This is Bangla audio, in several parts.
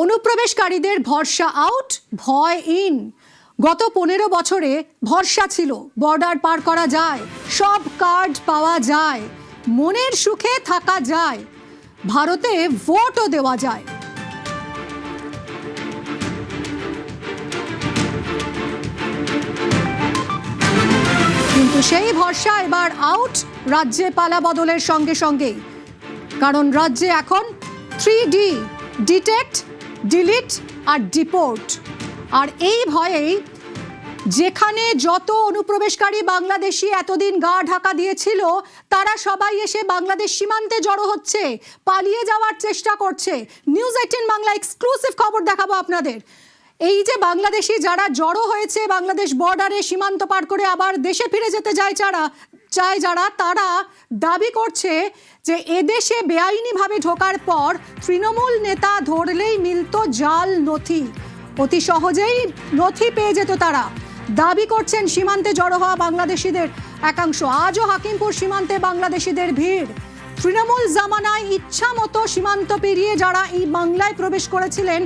অনুপ্রবেশকারীদের ভরসা আউট, ভয় ইন। গত 15 বছরে ভরসা ছিল বর্ডার পার করা যায়, সব কার্ড পাওয়া যায়, মনের সুখে থাকা যায়, ভারতে ভোটও দেওয়া যায়। কিন্তু সেই ভরসা এবার আউট রাজ্যে পালা বদলের সঙ্গে সঙ্গেই। কারণ রাজ্যে এখন 3D, ডিটেক্ট, ডিলিট আর ডিপোর্ট। আর এই ভয়েই যেখানে যত অনুপ্রবেশকারী বাংলাদেশি এতদিন গা ঢাকা দিয়েছিল, তারা সবাই এসে বাংলাদেশ সীমান্তে জড়ো হচ্ছে, পালিয়ে যাওয়ার চেষ্টা করছে। নিউজ 18 বাংলা এক্সক্লুসিভ খবর দেখাবো আপনাদের। এই যে বাংলাদেশি যারা জড়ো হয়েছে বাংলাদেশ বর্ডারে, সীমান্ত পার করে আবার দেশে ফিরে যেতে চায় যারা, তারা দাবি করছে যে এদেশে বেআইনিভাবে ঢোকার পর তৃণমূল নেতা ধরলেই মিলত জাল নথি, অতি সহজেই নথি পেয়ে যেত তারা। দাবি করছেন সীমান্তে জড়ো হওয়া বাংলাদেশিদের একাংশ। আজও হাকিমপুর সীমান্তে বাংলাদেশিদের ভিড়। তৃণমূল জামানায় ইচ্ছা মতো সীমান্ত পেরিয়ে যারা এই বাংলায় প্রবেশ করেছিলেন,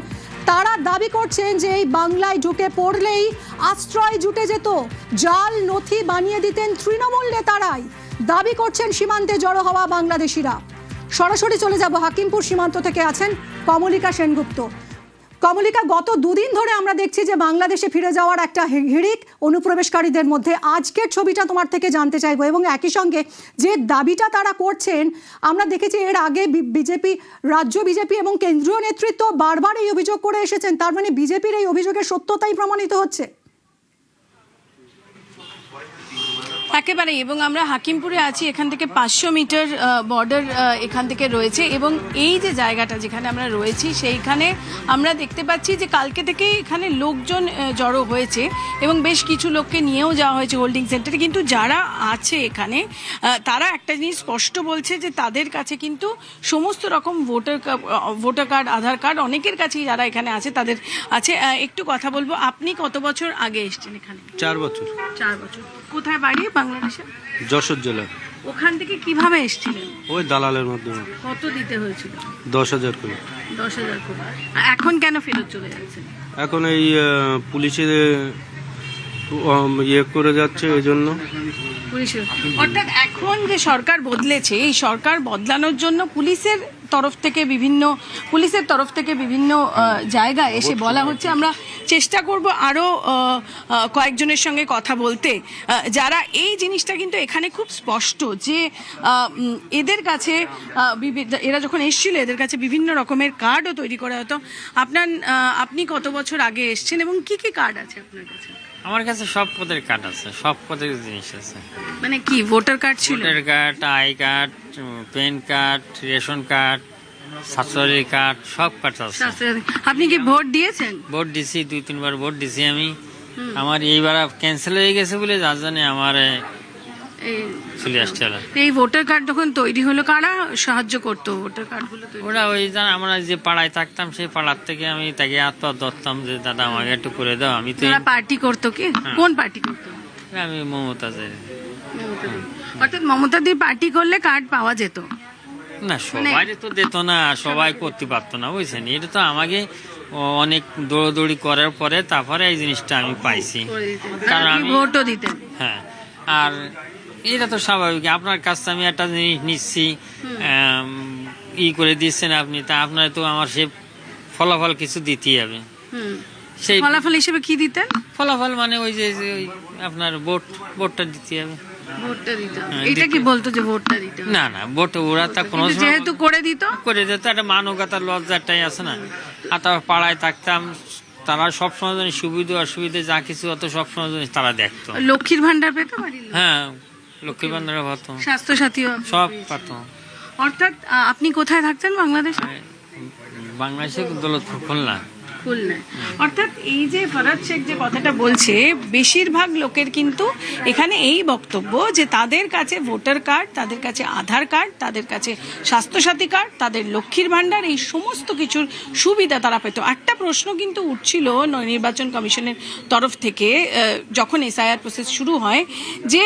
তারা দাবি করছেন যে এই বাংলায় ঢুকে পড়লেই আশ্রয় জুটে যেত, জাল নথি বানিয়ে দিতেন তৃণমূল নেতারাই। দাবি করছেন সীমান্তে জড়ো হওয়া বাংলাদেশিরা। সরাসরি চলে যাব, হাকিমপুর সীমান্ত থেকে আছেন কমলিকা সেনগুপ্ত। কমলিকা, গত দুদিন ধরে আমরা দেখছি যে বাংলাদেশে ফিরে যাওয়ার একটা হিড়িক অনুপ্রবেশকারীদের মধ্যে। আজকের ছবিটা তোমার থেকে জানতে চাইবো, এবং একই সঙ্গে যে দাবিটা তারা করছেন, আমরা দেখেছি এর আগে বিজেপি, রাজ্য বিজেপি এবং কেন্দ্রীয় নেতৃত্ব বারবার এই অভিযোগ করে এসেছেন। তার মানে বিজেপির এই অভিযোগের সত্যতাই প্রমাণিত হচ্ছে। একেবারে, এবং আমরা হাকিমপুরে আছি, এখান থেকে 500 মিটার বর্ডার এখান থেকে রয়েছে, এবং এই যে জায়গাটা যেখানে আমরা রয়েছি সেইখানে আমরা দেখতে পাচ্ছি যে কালকে থেকে এখানে লোকজন জড়ো হয়েছে এবং বেশ কিছু লোককে নিয়েও যাওয়া হয়েছে হোল্ডিং সেন্টারে। কিন্তু যারা আছে এখানে তারা একটা জিনিস স্পষ্ট বলছে যে তাদের কাছে কিন্তু সমস্ত রকম ভোটার কার্ড, আধার কার্ড অনেকের কাছেই যারা এখানে আছে তাদের আছে। একটু কথা বলবো, আপনি কত বছর আগে এসেছেন এখানে? 4 বছর। 4 বছর। কোথায় বাড়ি? বাংলাদেশে? যশোর জেলা। ওখান থেকে কিভাবে এসেছিলেন? ওই দালালের মাধ্যমে। কত দিতে হয়েছিল? 10,000 করে। 10,000 করে। এখন কেন ফেরত চলে যাচ্ছেন? এখন এই পুলিশে ইয়ে করে যাচ্ছে, এই জন্য। পুলিশের অর্থাৎ এখন যে সরকার বদলেছে, এই সরকার বদলানোর জন্য পুলিশের তরফ থেকে বিভিন্ন জায়গায় এসে বলা হচ্ছে। আমরা চেষ্টা করব আরও কয়েকজনের সঙ্গে কথা বলতে, যারা এই জিনিসটা কিন্তু এখানে খুব স্পষ্ট যে এদের কাছে এরা যখন এসেছিল এদের কাছে বিভিন্ন রকমের কার্ডও তৈরি করা হতো। আপনি কত বছর আগে এসেছেন এবং কি কি কার্ড আছে আপনার কাছে? আমার কাছে সব পদের কার্ড আছে, সব পদের জিনিস আছে। মানে কি ভোটার কার্ড ছিল? Voter card, I card, PAN card, ration card, Swasthyasathi card, সব কার্ড আছে। আপনি কি ভোট দিয়েছেন? ভোট দিছি, 2-3 বার ভোট দিছি আমি। আমার এইবার ক্যান্সেল হয়ে গেছে বলে যার জন্য আমার চলে আসছে। এই ভোটার কার্ড যখন তৈরি হলো, কারা সাহায্য করতো ভোটার কার্ডগুলো তৈরি? ওরা ওই আমরা যে পাড়ায় থাকতাম সেই পাড়ার থেকে আমি তাকে হাত ধরতাম যে দাদা আমাকে একটু করে দাও। আমি তো পার্টি করতো কি? কোন পার্টি করতো? আমি মমতাজের। অর্থাৎ মমতাদির পার্টি করলে কার্ড পাওয়া যেত না? সবাই তো দিত না, সবাই করতে পারতো না, বুঝছেন। এটা তো আমাকে অনেক দৌড়দৌড়ি করার পরে তারপরে এই জিনিসটা আমি পাইছি, কারণ আমি ভোটও দিতেন। হ্যাঁ, আর এটা তো স্বাভাবিক। আপনার কাছে আমি একটা জিনিস নিচ্ছি, করে দিচ্ছেন আপনি, তা আপনার তো আমার সে ফলাফল কিছু দিতেই হবে। সেই ফলাফল হিসেবে কি দিতেন? ফলাফল মানে ওই যে আপনার ভোটটা দিতে হবে। ভোটটা দিতে হবে, এটা কি বলতো যে ভোটটা দিতে হবে? না না, ভোট ওরা তা কোনো যেহেতু করে দিত একটা মানবতার লজ্জাটাই আছে না। আর তারপর পাড়ায় থাকতাম, তারা সবসময় সুবিধা অসুবিধা যা কিছু হতো সবসময় তারা দেখতো। লক্ষ্মীর ভান্ডার পেতো? হ্যাঁ, লক্ষ্মীর ভান্ডার হতো, স্বাস্থ্যসাথী সব পাতো। অর্থাৎ আপনি কোথায় থাকতেন বাংলাদেশে? বাংলাদেশে দৌলতপুর, খুলনা। অর্থাৎ এই যে ফরাদ শেখ যে কথাটা বলছে, বেশিরভাগ লোকের কিন্তু এখানে এই বক্তব্য যে তাদের কাছে ভোটার কার্ড, তাদের কাছে আধার কার্ড, তাদের কাছে স্বাস্থ্যসাথী কার্ড, তাদের লক্ষ্মীর ভান্ডার, এই সমস্ত কিছুর সুবিধা তারা পেত। একটা প্রশ্ন কিন্তু উঠছিল নির্বাচন কমিশনের তরফ থেকে যখন এসআইআর প্রসেস শুরু হয়, যে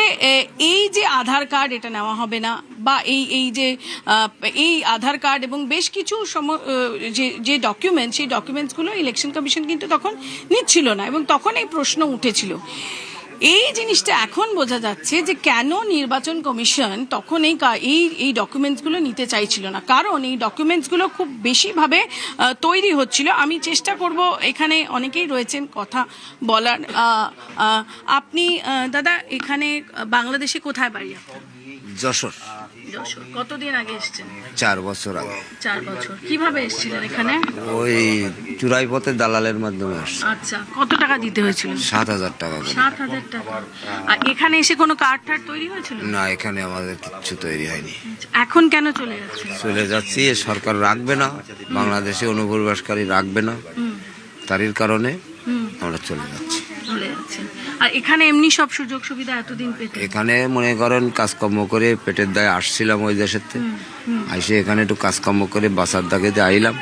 এই যে আধার কার্ড এটা নেওয়া হবে না, বা এই যে এই আধার কার্ড এবং বেশ কিছু যে ডকুমেন্ট, সেই ডকুমেন্টসগুলো ইলেকশন কমিশন কিন্তু তখন নিচ্ছিল না এবং তখন এই প্রশ্ন উঠেছিল। এই জিনিসটা এখন বোঝা যাচ্ছে যে কেন নির্বাচন কমিশন তখন এই ডকুমেন্টসগুলো নিতে চাইছিল না, কারণ এই ডকুমেন্টসগুলো খুব বেশিভাবে তৈরি হচ্ছিল। আমি চেষ্টা করব, এখানে অনেকেই রয়েছেন কথা বলার। আপনি দাদা এখানে বাংলাদেশে কোথায় বাড়ি আপনার? যশোর। কতদিন আগে এসেছেন? 4 বছর আগে। 4 বছর। কিভাবে এসেছিলেন এখানে? ওই চুরাই পথে দালালের মাধ্যমে আসছে। আচ্ছা, কত টাকা দিতে হয়েছিল? 7,000 টাকা করে। 7,000 টাকা। আর এখানে এসে কোনো কার্ড টার্ড তৈরি হয়েছিল? না, এখানে আমাদের কিচ্ছু তৈরি হয়নি। এখন কেন চলে যাচ্ছে? চলে যাচ্ছি, এ সরকার রাখবে না, বাংলাদেশে অনুপ্রবেশকারী রাখবে না, তারই কারণে আমরা চলে যাচ্ছি। চলে যাচ্ছে। আর এখানে এমনি সব সুযোগ সুবিধা এতদিন পেতে? এখানে মনে করেন কাজকর্ম করে পেটের দায়ে আসছিলাম ওই দেশের থেকে, আইসে এখানে একটু কাজকর্ম করে বাসার দাগে দিয়ে আইলাম,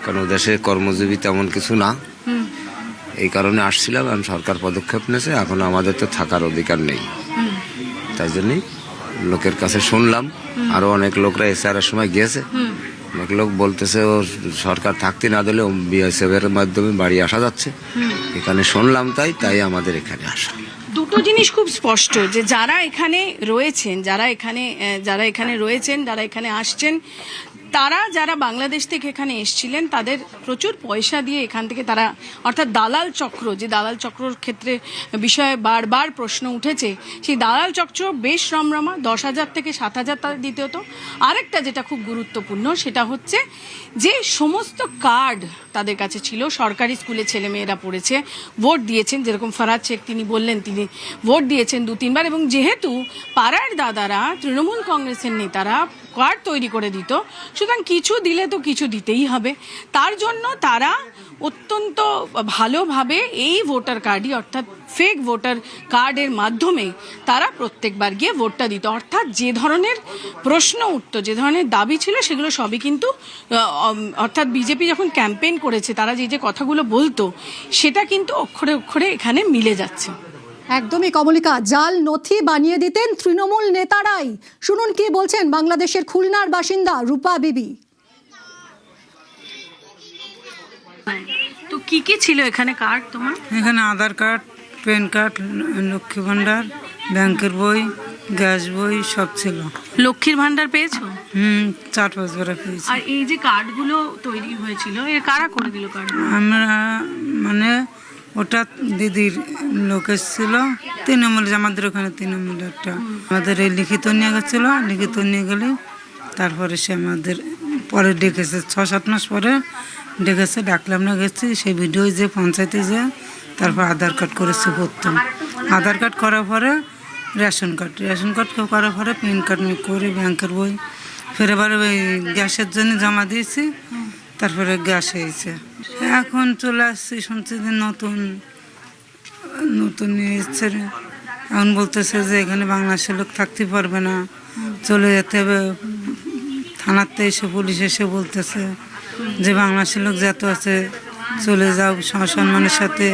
কারণ ও দেশে কর্মজীবী তেমন কিছু না, এই কারণে আসছিলাম। এখন সরকার পদক্ষেপ নিয়েছে, এখন আমাদের তো থাকার অধিকার নেই, তাই জন্যই লোকের কাছে শুনলাম। আরো অনেক লোকরা এসআরের সময় গিয়েছে, অনেক লোক বলতেছে ও সরকার থাকতে না দিলে বিএসএফ এর মাধ্যমে বাড়ি আসা যাচ্ছে, এখানে শুনলাম, তাই আমাদের এখানে আসা। দুটো জিনিস খুব স্পষ্ট, যে যারা এখানে রয়েছেন, যারা এখানে আসছেন, তারা যারা বাংলাদেশ থেকে এখানে এসেছিলেন তাদের প্রচুর পয়সা দিয়ে এখান থেকে তারা, অর্থাৎ দালাল চক্র, যে দালাল চক্রর ক্ষেত্রে বিষয়ে বারবার প্রশ্ন উঠেছে, সেই দালাল চক্র বেশ রমরমা। 10,000 থেকে 7,000 তাদের দিতে হতো। আরেকটা যেটা খুব গুরুত্বপূর্ণ সেটা হচ্ছে যে সমস্ত কার্ড তাদের কাছে ছিল, সরকারি স্কুলে ছেলেমেয়েরা পড়েছে, ভোট দিয়েছেন, যেরকম ফরাজ শেখ তিনি বললেন তিনি ভোট দিয়েছেন 2-3 বার, এবং যেহেতু পাড়ার দাদারা তৃণমূল কংগ্রেসের নেতারা কার্ড তৈরি করে দিত, সুতরাং কিছু দিলে তো কিছু দিতেই হবে। তার জন্য তারা অত্যন্ত ভালোভাবে এই ভোটার কার্ডই, অর্থাৎ ফেক ভোটার কার্ডের মাধ্যমে তারা প্রত্যেকবার গিয়ে ভোটটা দিত। অর্থাৎ যে ধরনের প্রশ্ন উঠত, যে ধরনের দাবি ছিল, সেগুলো সবই কিন্তু অর্থাৎ বিজেপি যখন ক্যাম্পেইন করেছে, তারা যে কথাগুলো বলতো, সেটা কিন্তু অক্ষরে অক্ষরে এখানে মিলে যাচ্ছে। একদমই কমলিকা, জাল নথি বানিয়ে দিতেন তৃণমূল নেতারাই। শুনুন কি বলছেন বাংলাদেশের খুলনার বাসিন্দা রূপা বিবি। তো কি কি ছিল এখানে কার্ড তোমার? এখানে আধার card, PAN card, Lakshmi Bhandar, ব্যাংকের বই, গ্যাস বই সব ছিল। লক্ষ্মীর ভান্ডার পেয়েছো? 4-5 বার পেয়েছি। আর এই যে কার্ডগুলো তৈরি হয়েছিল, এ কারা করে দিল কার্ড? আমরা মানে ওটা দিদির লোক এসেছিল, তৃণমূল, আমাদের ওখানে তৃণমূল একটা, আমাদের এই লিখিত নিয়ে গেছিল, লিখিত নিয়ে গেলে তারপরে সে আমাদের পরে ডেকেছে, 6-7 মাস পরে ডেকেছে, ডাকলাম না, গেছি সেই ভিডিও যে পঞ্চায়েতে যে, তারপর আধার কার্ড করেছে প্রথম, আধার কার্ড করার পরে রেশন কার্ড করার পরে প্যান কার্ড করে ব্যাংকের বই, ফের এবার ওই গ্যাসের জন্য জমা দিয়েছি, তারপরে গ্যাস হয়েছে। এখন চলে আসছি, শুনছি যে নতুন এসছে, এখন বলতেছে যে এখানে বাংলাদেশের লোক থাকতে পারবে না, চলে যেতে হবে। থানাতে এসে পুলিশ এসে বলতেছে যে বাংলাদেশের লোক যত আছে চলে যাও, সসম্মানের সাথে